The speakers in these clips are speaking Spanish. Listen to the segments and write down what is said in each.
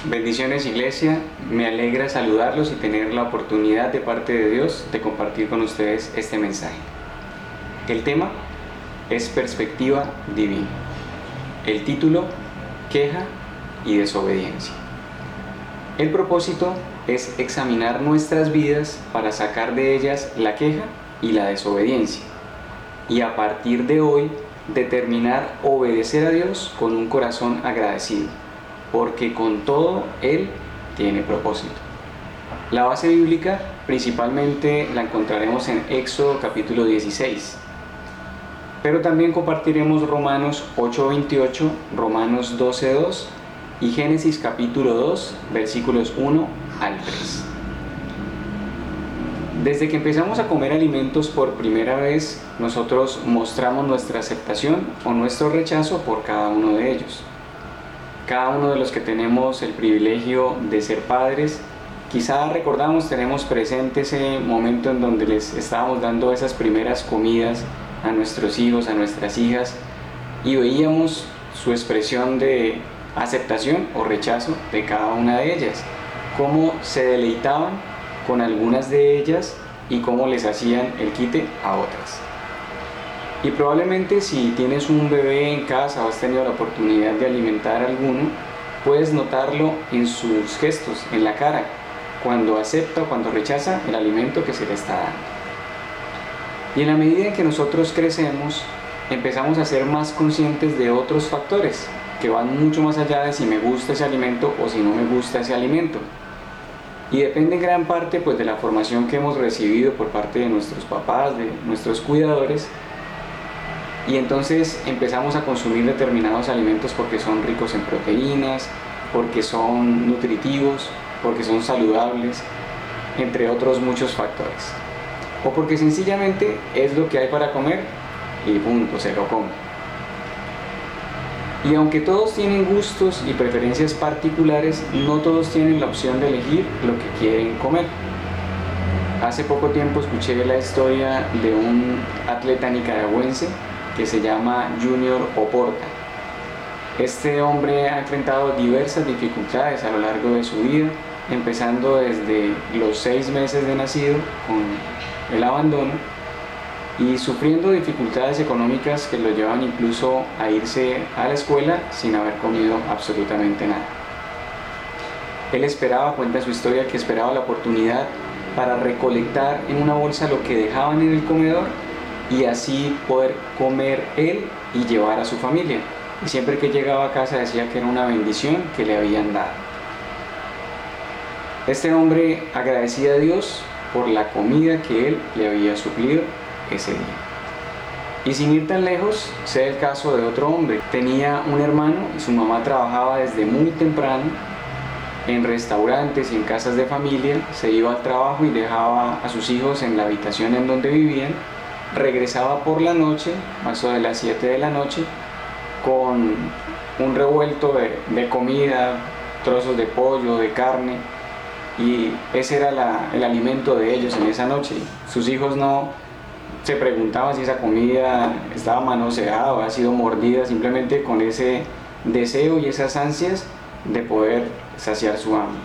Bendiciones, iglesia, me alegra saludarlos y tener la oportunidad de parte de Dios de compartir con ustedes este mensaje. El tema es perspectiva divina. El título, queja y desobediencia. El propósito es examinar nuestras vidas para sacar de ellas la queja y la desobediencia, y a partir de hoy determinar obedecer a Dios con un corazón agradecido, porque con todo Él tiene propósito. La base bíblica principalmente la encontraremos en Éxodo capítulo 16, pero también compartiremos Romanos 8:28, Romanos 12:2 y Génesis capítulo 2, versículos 1 al 3. Desde que empezamos a comer alimentos por primera vez, nosotros mostramos nuestra aceptación o nuestro rechazo por cada uno de ellos. Cada uno de los que tenemos el privilegio de ser padres, quizá tenemos presente ese momento en donde les estábamos dando esas primeras comidas a nuestros hijos, a nuestras hijas, y veíamos su expresión de aceptación o rechazo de cada una de ellas, cómo se deleitaban con algunas de ellas y cómo les hacían el quite a otras. Y probablemente si tienes un bebé en casa o has tenido la oportunidad de alimentar a alguno, puedes notarlo en sus gestos, en la cara, cuando acepta o cuando rechaza el alimento que se le está dando. Y en la medida en que nosotros crecemos, empezamos a ser más conscientes de otros factores que van mucho más allá de si me gusta ese alimento o si no me gusta ese alimento. Y depende en gran parte pues, de la formación que hemos recibido por parte de nuestros papás, de nuestros cuidadores. Y entonces empezamos a consumir determinados alimentos porque son ricos en proteínas, porque son nutritivos, porque son saludables, entre otros muchos factores. O porque sencillamente es lo que hay para comer y punto, se lo come. Y aunque todos tienen gustos y preferencias particulares, no todos tienen la opción de elegir lo que quieren comer. Hace poco tiempo escuché la historia de un atleta nicaragüense que se llama Junior Oporta. Este hombre ha enfrentado diversas dificultades a lo largo de su vida, empezando desde los 6 meses de nacido con el abandono y sufriendo dificultades económicas que lo llevan incluso a irse a la escuela sin haber comido absolutamente nada. Él esperaba, cuenta su historia, que esperaba la oportunidad para recolectar en una bolsa lo que dejaban en el comedor y así poder comer él y llevar a su familia. Y siempre que llegaba a casa decía que era una bendición que le habían dado. Este hombre agradecía a Dios por la comida que él le había suplido ese día. Y sin ir tan lejos, sé el caso de otro hombre. Tenía un hermano y su mamá trabajaba desde muy temprano en restaurantes y en casas de familia. Se iba al trabajo y dejaba a sus hijos en la habitación en donde vivían. Regresaba por la noche, más o de las 7 de la noche, con un revuelto de comida, trozos de pollo, de carne, y ese era el alimento de ellos en esa noche. Sus hijos no se preguntaban si esa comida estaba manoseada o ha sido mordida, simplemente con ese deseo y esas ansias de poder saciar su hambre.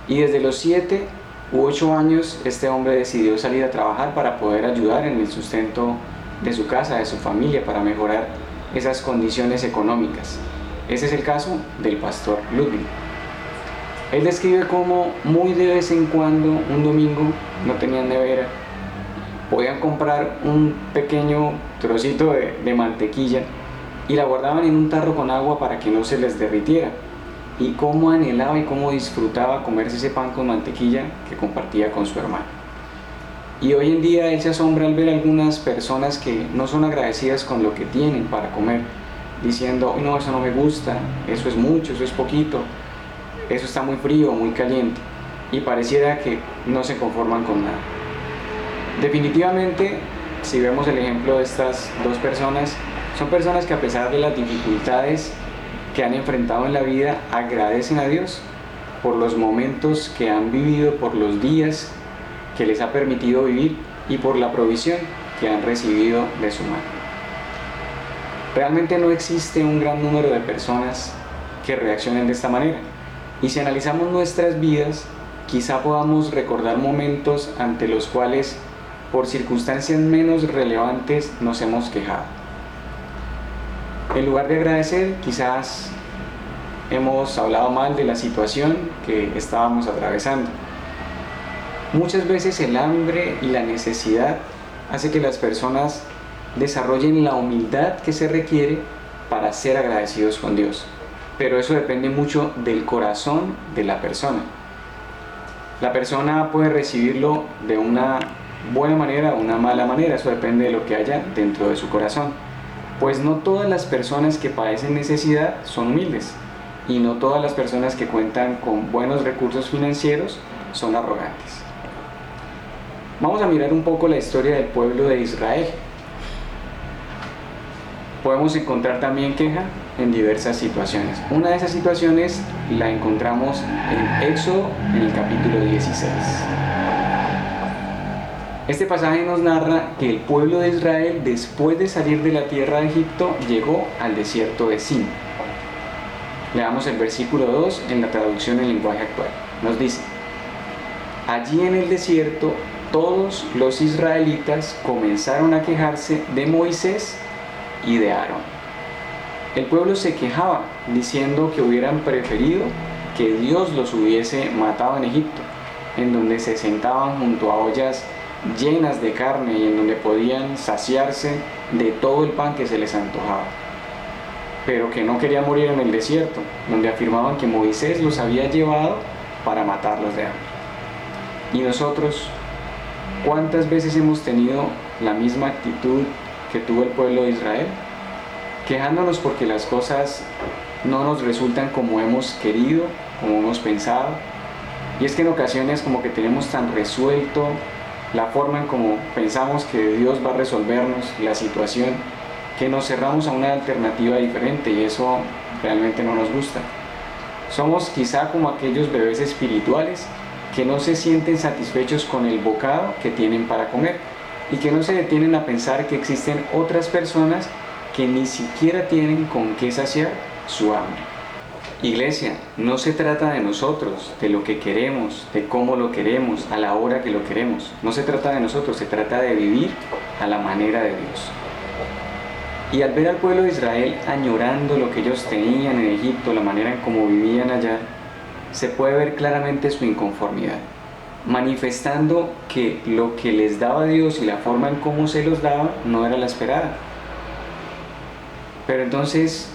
Y desde los 7 u 8 años este hombre decidió salir a trabajar para poder ayudar en el sustento de su casa, de su familia, para mejorar esas condiciones económicas. Ese es el caso del pastor Ludwig. Él describe cómo muy de vez en cuando, un domingo, no tenían nevera, podían comprar un pequeño trocito de mantequilla y la guardaban en un tarro con agua para que no se les derritiera. Y cómo anhelaba y cómo disfrutaba comerse ese pan con mantequilla que compartía con su hermano. Y hoy en día él se asombra al ver algunas personas que no son agradecidas con lo que tienen para comer, diciendo, no, eso no me gusta, eso es mucho, eso es poquito, eso está muy frío, muy caliente, y pareciera que no se conforman con nada. Definitivamente, si vemos el ejemplo de estas dos personas, son personas que a pesar de las dificultades que han enfrentado en la vida, agradecen a Dios por los momentos que han vivido, por los días que les ha permitido vivir y por la provisión que han recibido de su mano. Realmente no existe un gran número de personas que reaccionen de esta manera. Y si analizamos nuestras vidas, quizá podamos recordar momentos ante los cuales, por circunstancias menos relevantes, nos hemos quejado. En lugar de agradecer, quizás hemos hablado mal de la situación que estábamos atravesando. Muchas veces el hambre y la necesidad hace que las personas desarrollen la humildad que se requiere para ser agradecidos con Dios. Pero eso depende mucho del corazón de la persona. La persona puede recibirlo de una buena manera o una mala manera, eso depende de lo que haya dentro de su corazón. Pues no todas las personas que padecen necesidad son humildes, y no todas las personas que cuentan con buenos recursos financieros son arrogantes. Vamos a mirar un poco la historia del pueblo de Israel. Podemos encontrar también queja en diversas situaciones. Una de esas situaciones la encontramos en Éxodo, en el capítulo 16. Este pasaje nos narra que el pueblo de Israel, después de salir de la tierra de Egipto, llegó al desierto de Sin. Leamos el versículo 2 en la traducción en lenguaje actual. Nos dice: allí en el desierto todos los israelitas comenzaron a quejarse de Moisés y de Aarón. El pueblo se quejaba diciendo que hubieran preferido que Dios los hubiese matado en Egipto, en donde se sentaban junto a ollas llenas de carne y en donde podían saciarse de todo el pan que se les antojaba, pero que no querían morir en el desierto, donde afirmaban que Moisés los había llevado para matarlos de hambre. Y nosotros, ¿cuántas veces hemos tenido la misma actitud que tuvo el pueblo de Israel? Quejándonos porque las cosas no nos resultan como hemos querido, como hemos pensado. Y es que en ocasiones como que tenemos tan resuelto la forma en como pensamos que Dios va a resolvernos la situación, que nos cerramos a una alternativa diferente, y eso realmente no nos gusta. Somos quizá como aquellos bebés espirituales que no se sienten satisfechos con el bocado que tienen para comer y que no se detienen a pensar que existen otras personas que ni siquiera tienen con qué saciar su hambre. Iglesia, no se trata de nosotros, de lo que queremos, de cómo lo queremos, a la hora que lo queremos. No se trata de nosotros, se trata de vivir a la manera de Dios. Y al ver al pueblo de Israel añorando lo que ellos tenían en Egipto, la manera en cómo vivían allá, se puede ver claramente su inconformidad, manifestando que lo que les daba Dios y la forma en cómo se los daba no era la esperada. Pero entonces,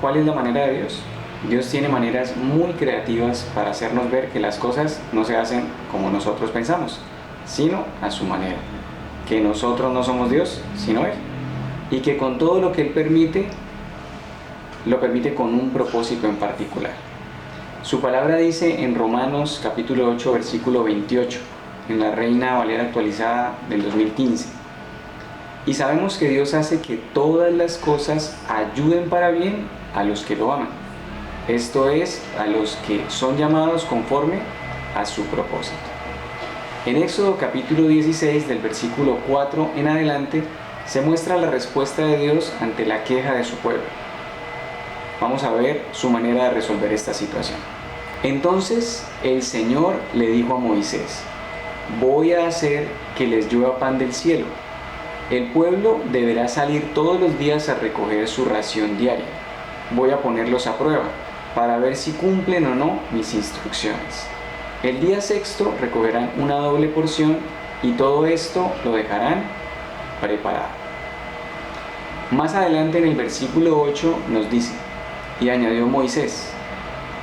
¿cuál es la manera de Dios? Dios tiene maneras muy creativas para hacernos ver que las cosas no se hacen como nosotros pensamos, sino a su manera. Que nosotros no somos Dios, sino Él. Y que con todo lo que Él permite, lo permite con un propósito en particular. Su palabra dice en Romanos capítulo 8, versículo 28, en la Reina Valera actualizada del 2015. Y sabemos que Dios hace que todas las cosas ayuden para bien a los que lo aman. Esto es, a los que son llamados conforme a su propósito. En Éxodo capítulo 16, del versículo 4 en adelante, se muestra la respuesta de Dios ante la queja de su pueblo. Vamos a ver su manera de resolver esta situación. Entonces el Señor le dijo a Moisés: voy a hacer que les llueva pan del cielo. El pueblo deberá salir todos los días a recoger su ración diaria. Voy a ponerlos a prueba para ver si cumplen o no mis instrucciones. El día sexto recogerán una doble porción y todo esto lo dejarán preparado. Más adelante en el versículo 8 nos dice: y añadió Moisés: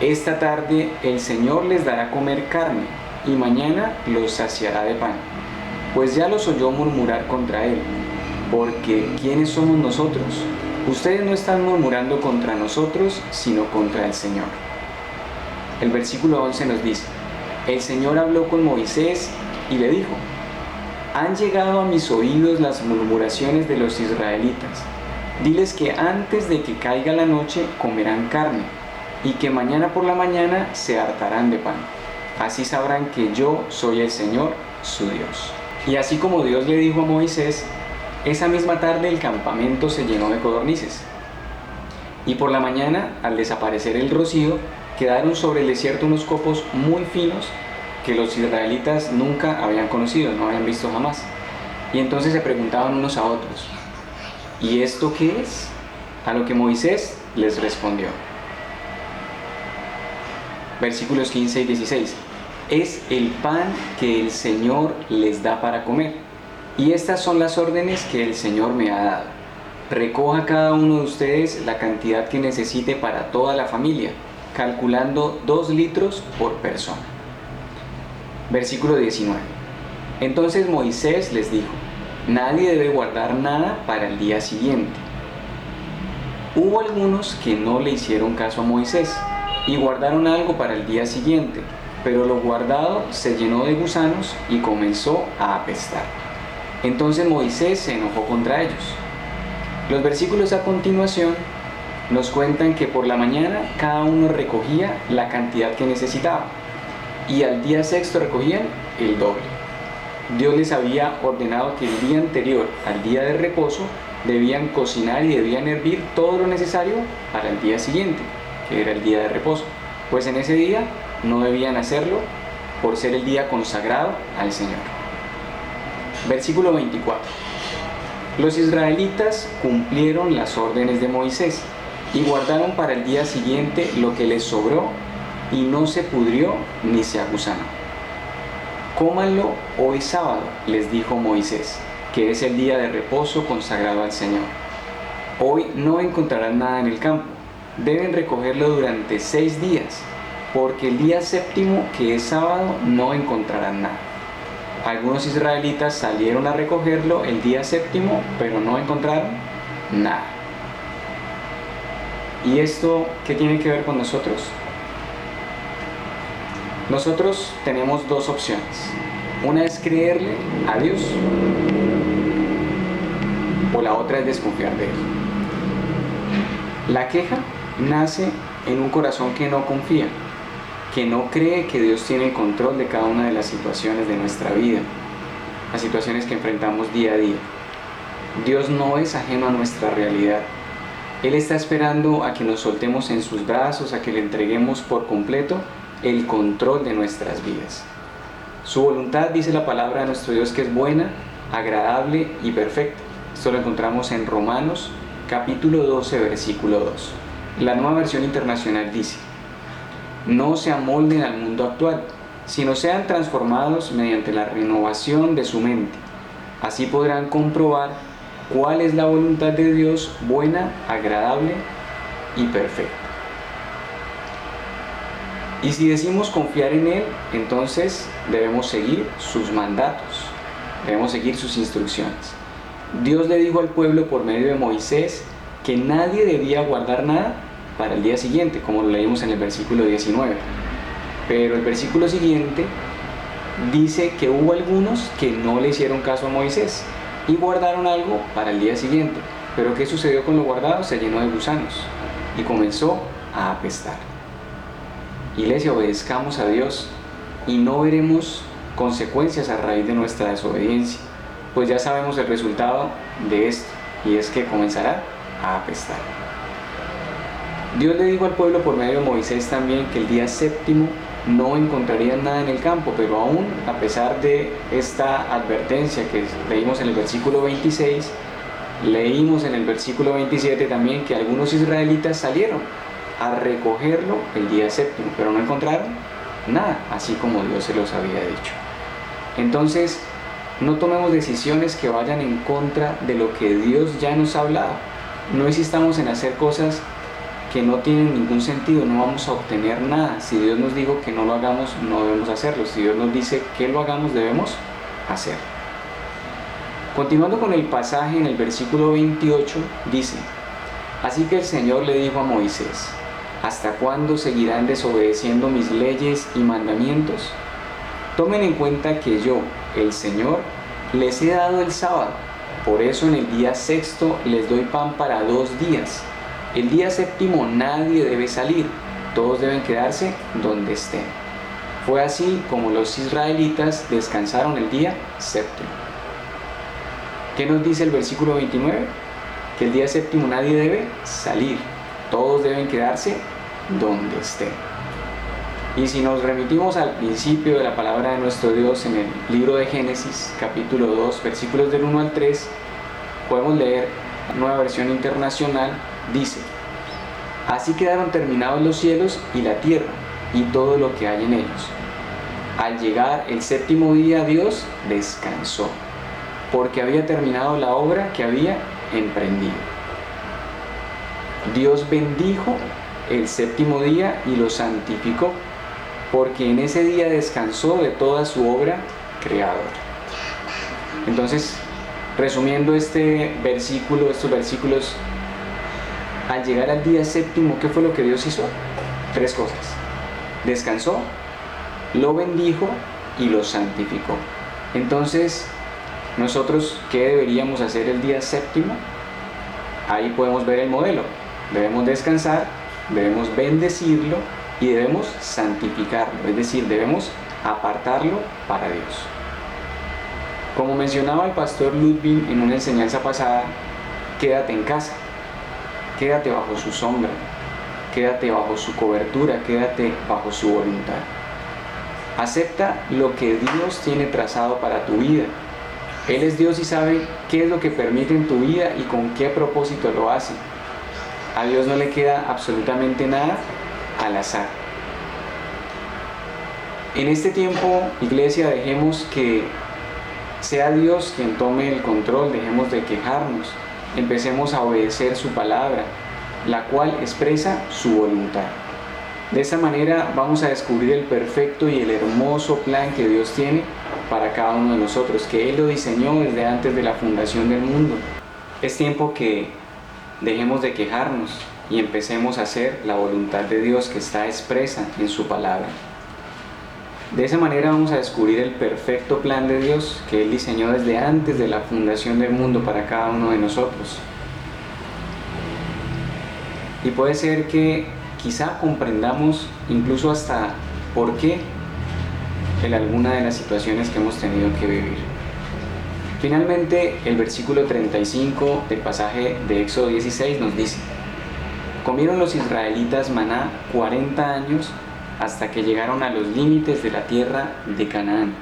esta tarde el Señor les dará a comer carne y mañana los saciará de pan, pues ya los oyó murmurar contra él, porque ¿quiénes somos nosotros? Ustedes no están murmurando contra nosotros, sino contra el Señor. El versículo 11 nos dice: el Señor habló con Moisés y le dijo: han llegado a mis oídos las murmuraciones de los israelitas. Diles que antes de que caiga la noche comerán carne, y que mañana por la mañana se hartarán de pan. Así sabrán que yo soy el Señor, su Dios. Y así como Dios le dijo a Moisés, esa misma tarde el campamento se llenó de codornices. Y por la mañana, al desaparecer el rocío, quedaron sobre el desierto unos copos muy finos que los israelitas nunca habían conocido, no habían visto jamás. Y entonces se preguntaban unos a otros, ¿y esto qué es? A lo que Moisés les respondió. Versículos 15 y 16. Es el pan que el Señor les da para comer. Y estas son las órdenes que el Señor me ha dado. Recoja cada uno de ustedes la cantidad que necesite para toda la familia, calculando 2 litros por persona. Versículo 19. Entonces Moisés les dijo, nadie debe guardar nada para el día siguiente. Hubo algunos que no le hicieron caso a Moisés y guardaron algo para el día siguiente, pero lo guardado se llenó de gusanos y comenzó a apestar. Entonces Moisés se enojó contra ellos. Los versículos a continuación nos cuentan que por la mañana cada uno recogía la cantidad que necesitaba y al día sexto recogían el doble. Dios les había ordenado que el día anterior al día de reposo debían cocinar y debían hervir todo lo necesario para el día siguiente, que era el día de reposo, pues en ese día no debían hacerlo por ser el día consagrado al Señor. Versículo 24. Los israelitas cumplieron las órdenes de Moisés y guardaron para el día siguiente lo que les sobró y no se pudrió ni se agusanó. Cómanlo hoy sábado, les dijo Moisés, que es el día de reposo consagrado al Señor. Hoy no encontrarán nada en el campo, deben recogerlo durante 6 días, porque el día séptimo, que es sábado, no encontrarán nada. Algunos israelitas salieron a recogerlo el día séptimo, pero no encontraron nada. ¿Y esto qué tiene que ver con nosotros? Nosotros tenemos 2 opciones. Una es creerle a Dios, o la otra es desconfiar de Él. La queja nace en un corazón que no confía, que no cree que Dios tiene el control de cada una de las situaciones de nuestra vida, las situaciones que enfrentamos día a día. Dios no es ajeno a nuestra realidad. Él está esperando a que nos soltemos en sus brazos, a que le entreguemos por completo el control de nuestras vidas. Su voluntad, dice la palabra de nuestro Dios, que es buena, agradable y perfecta. Esto lo encontramos en Romanos capítulo 12, versículo 2. La Nueva Versión Internacional dice: no se amolden al mundo actual, sino sean transformados mediante la renovación de su mente. Así podrán comprobar cuál es la voluntad de Dios, buena, agradable y perfecta. Y si decimos confiar en Él, entonces debemos seguir sus mandatos, debemos seguir sus instrucciones. Dios le dijo al pueblo por medio de Moisés que nadie debía guardar nada para el día siguiente, como lo leímos en el versículo 19. Pero el versículo siguiente dice que hubo algunos que no le hicieron caso a Moisés y guardaron algo para el día siguiente. Pero ¿qué sucedió con lo guardado? Se llenó de gusanos y comenzó a apestar. Iglesia, obedezcamos a Dios y no veremos consecuencias a raíz de nuestra desobediencia, pues ya sabemos el resultado de esto, y es que comenzará a apestar. Dios le dijo al pueblo por medio de Moisés también que el día séptimo no encontrarían nada en el campo, pero aún a pesar de esta advertencia que leímos en el versículo 26, leímos en el versículo 27 también que algunos israelitas salieron a recogerlo el día séptimo, pero no encontraron nada, así como Dios se los había dicho. Entonces, no tomemos decisiones que vayan en contra de lo que Dios ya nos ha hablado. No insistamos en hacer cosas que no tienen ningún sentido, no vamos a obtener nada. Si Dios nos dijo que no lo hagamos, no debemos hacerlo. Si Dios nos dice que lo hagamos, debemos hacerlo. Continuando con el pasaje, en el versículo 28 dice: así que el Señor le dijo a Moisés: ¿hasta cuándo seguirán desobedeciendo mis leyes y mandamientos? Tomen en cuenta que yo, el Señor, les he dado el sábado. Por eso en el día sexto les doy pan para 2 días. El día séptimo nadie debe salir, todos deben quedarse donde estén. Fue así como los israelitas descansaron el día séptimo. ¿Qué nos dice el versículo 29? Que el día séptimo nadie debe salir, todos deben quedarse donde estén. Y si nos remitimos al principio de la palabra de nuestro Dios en el libro de Génesis, capítulo 2, versículos del 1 al 3, podemos leer, Nueva Versión Internacional, dice: así quedaron terminados los cielos y la tierra y todo lo que hay en ellos. Al llegar el séptimo día, Dios descansó, porque había terminado la obra que había emprendido. Dios bendijo el séptimo día y lo santificó, porque en ese día descansó de toda su obra creadora. Entonces, resumiendo este versículo, estos versículos, al llegar al día séptimo, ¿qué fue lo que Dios hizo? 3 cosas. Descansó, lo bendijo y lo santificó. Entonces, nosotros, ¿qué deberíamos hacer el día séptimo? Ahí podemos ver el modelo. Debemos descansar, debemos bendecirlo y debemos santificarlo, es decir, debemos apartarlo para Dios. Como mencionaba el pastor Ludwig en una enseñanza pasada, quédate en casa, quédate bajo su sombra, quédate bajo su cobertura, quédate bajo su voluntad. Acepta lo que Dios tiene trazado para tu vida. Él es Dios y sabe qué es lo que permite en tu vida y con qué propósito lo hace. A Dios no le queda absolutamente nada al azar. En este tiempo, iglesia, dejemos que sea Dios quien tome el control, dejemos de quejarnos, empecemos a obedecer su palabra, la cual expresa su voluntad. De esa manera vamos a descubrir el perfecto y el hermoso plan que Dios tiene para cada uno de nosotros, que Él lo diseñó desde antes de la fundación del mundo. Es tiempo que dejemos de quejarnos y empecemos a hacer la voluntad de Dios que está expresa en su palabra. De esa manera vamos a descubrir el perfecto plan de Dios que Él diseñó desde antes de la fundación del mundo para cada uno de nosotros. Y puede ser que quizá comprendamos incluso hasta por qué en alguna de las situaciones que hemos tenido que vivir. Finalmente, el versículo 35 del pasaje de Éxodo 16 nos dice: comieron los israelitas maná 40 años hasta que llegaron a los límites de la tierra de Canaán,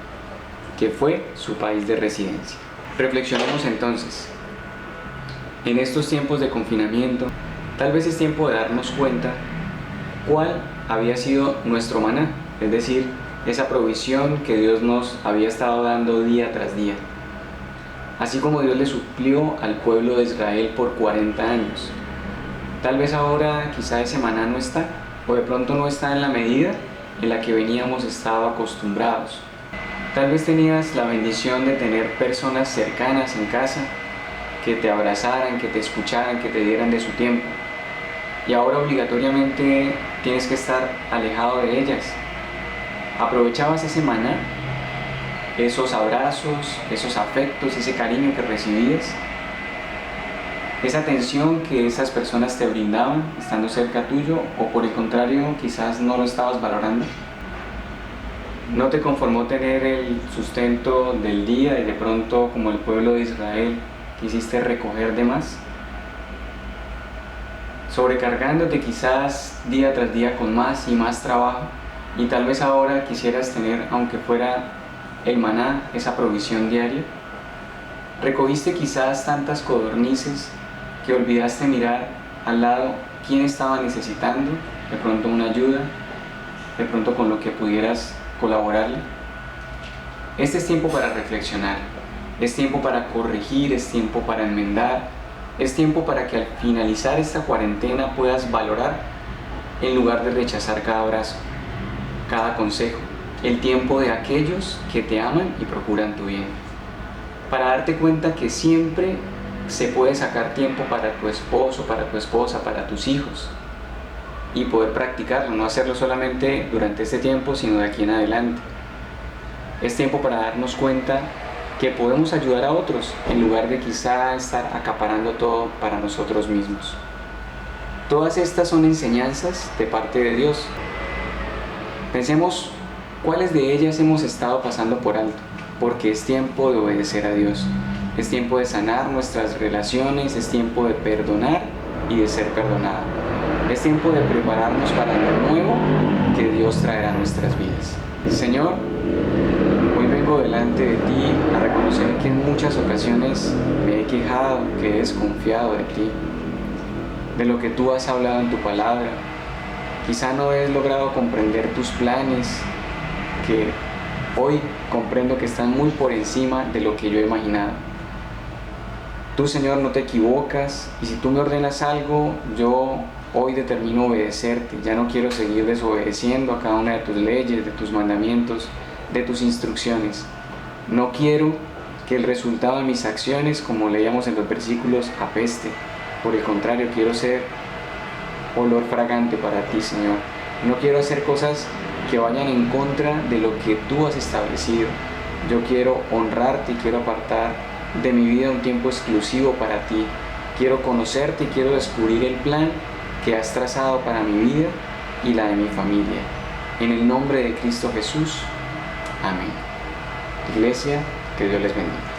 que fue su país de residencia. Reflexionemos entonces. En estos tiempos de confinamiento, tal vez es tiempo de darnos cuenta cuál había sido nuestro maná, es decir, esa provisión que Dios nos había estado dando día tras día. Así como Dios le suplió al pueblo de Israel por 40 años. Tal vez ahora quizá ese maná no está, o de pronto no está en la medida en la que veníamos estado acostumbrados. Tal vez tenías la bendición de tener personas cercanas en casa que te abrazaran, que te escucharan, que te dieran de su tiempo. Y ahora obligatoriamente tienes que estar alejado de ellas. ¿Aprovechabas ese maná? Esos abrazos, esos afectos, ese cariño que recibías, esa atención que esas personas te brindaban estando cerca tuyo, o por el contrario, quizás no lo estabas valorando. ¿No te conformó tener el sustento del día y de pronto, como el pueblo de Israel, quisiste recoger de más? Sobrecargándote quizás día tras día con más y más trabajo, y tal vez ahora quisieras tener, aunque fuera el maná, esa provisión diaria. Recogiste quizás tantas codornices que olvidaste mirar al lado quién estaba necesitando, de pronto una ayuda, de pronto con lo que pudieras colaborarle. Este es tiempo para reflexionar, es tiempo para corregir, es tiempo para enmendar, es tiempo para que al finalizar esta cuarentena puedas valorar en lugar de rechazar cada abrazo, cada consejo, el tiempo de aquellos que te aman y procuran tu bien, para darte cuenta que siempre se puede sacar tiempo para tu esposo, para tu esposa, para tus hijos, y poder practicarlo, no hacerlo solamente durante este tiempo, sino de aquí en adelante. Es tiempo para darnos cuenta que podemos ayudar a otros en lugar de quizá estar acaparando todo para nosotros mismos. Todas estas son enseñanzas de parte de Dios. Pensemos cuáles de ellas hemos estado pasando por alto, porque es tiempo de obedecer a Dios. Es tiempo de sanar nuestras relaciones, es tiempo de perdonar y de ser perdonado. Es tiempo de prepararnos para lo nuevo que Dios traerá a nuestras vidas. Señor, hoy vengo delante de ti a reconocer que en muchas ocasiones me he quejado, que he desconfiado de ti, de lo que tú has hablado en tu palabra. Quizá no he logrado comprender tus planes, que hoy comprendo que están muy por encima de lo que yo he imaginado. Tú, Señor, no te equivocas, y si tú me ordenas algo, yo hoy determino obedecerte. Ya no quiero seguir desobedeciendo a cada una de tus leyes, de tus mandamientos, de tus instrucciones. No quiero que el resultado de mis acciones, como leíamos en los versículos, apeste. Por el contrario, quiero ser olor fragante para ti, Señor. No quiero hacer cosas que vayan en contra de lo que tú has establecido. Yo quiero honrarte y quiero apartar de mi vida un tiempo exclusivo para ti. Quiero conocerte y quiero descubrir el plan que has trazado para mi vida y la de mi familia. En el nombre de Cristo Jesús. Amén. Iglesia, que Dios les bendiga.